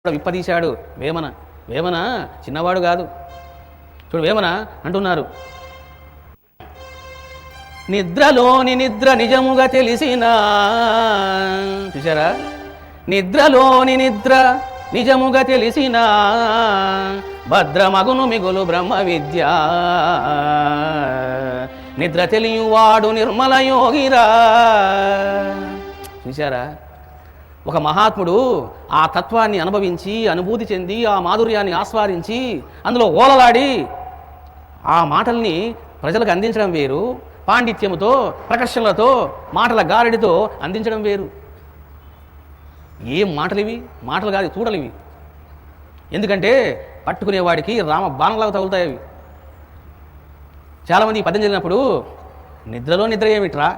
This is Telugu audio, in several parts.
విప్పదీశాడు వేమన. వేమన చిన్నవాడు కాదు. చూడు వేమన అంటున్నారు, నిద్రలోని నిద్ర నిజముగా తెలిసిన, చూసారా, నిద్రలోని నిద్ర నిజముగా తెలిసిన భద్రమగును మిగులు బ్రహ్మ విద్య, నిద్ర తెలియవాడు నిర్మల యోగిరా. చూసారా, ఒక మహాత్ముడు ఆ తత్వాన్ని అనుభవించి అనుభూతి చెంది ఆ మాధుర్యాన్ని ఆస్వాదించి అందులో ఓలలాడి ఆ మాటల్ని ప్రజలకు అందించడం వేరు, పాండిత్యముతో ప్రకర్షణలతో మాటల గారడితో అందించడం వేరు. ఏం మాటలు ఇవి? మాటలు కాదు, చూడలు ఇవి. ఎందుకంటే పట్టుకునేవాడికి రామ బాణంలాగా తగులుతాయి అవి. చాలామంది పద్యం చదివినప్పుడు నిద్రలో నిద్ర ఏమిట్రా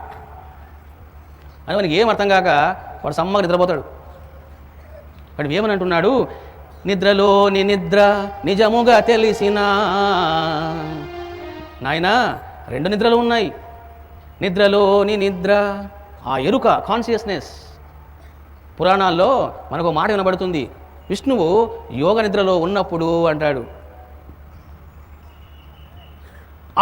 అని మనకి ఏం అర్థం కాక వాడు సమ్మగా నిద్రపోతాడు. వాడు ఏమని అంటున్నాడు, నిద్రలోని నిద్ర నిజముగా తెలిసిన. నాయనా, రెండు నిద్రలు ఉన్నాయి. నిద్రలోని నిద్ర, ఆ ఎరుక, కాన్షియస్నెస్. పురాణాల్లో మనకు మాట వినబడుతుంది, విష్ణువు యోగ నిద్రలో ఉన్నప్పుడు అంటాడు.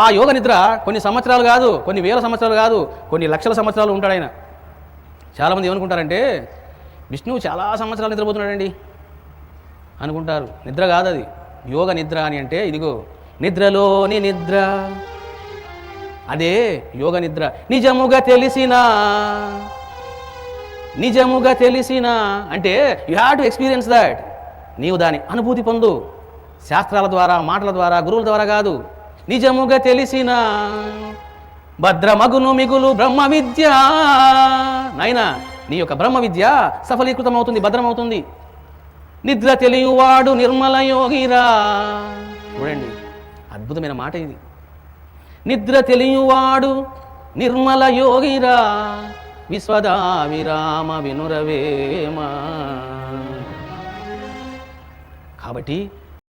ఆ యోగ నిద్ర కొన్ని సంవత్సరాలు కాదు, కొన్ని వేల సంవత్సరాలు కాదు, కొన్ని లక్షల సంవత్సరాలు ఉంటాడు ఆయన. చాలామంది ఏమనుకుంటారంటే విష్ణువు చాలా సంవత్సరాలు నిద్రపోతున్నాడండి అనుకుంటారు. నిద్ర కాదు అది, యోగ నిద్ర అని అంటే ఇదిగో నిద్రలోని నిద్ర, అదే యోగ నిద్ర. నిజముగా తెలిసిన, నిజముగా తెలిసిన అంటే you have to experience that. నీవు దాని అనుభూతి పొందు, శాస్త్రాల ద్వారా, మాటల ద్వారా, గురువుల ద్వారా కాదు. నిజముగా తెలిసిన భద్రమగును మిగులు బ్రహ్మ విద్య. నాయనా, నీ యొక్క బ్రహ్మ విద్య సఫలీకృతమవుతుంది, భద్రమవుతుంది. నిద్ర తెలియవాడు నిర్మల యోగిరా. చూడండి, అద్భుతమైన మాట ఇది. నిద్ర తెలియవాడు నిర్మల యోగిరా, విశ్వదా విరామ వినురవేమ. కాబట్టి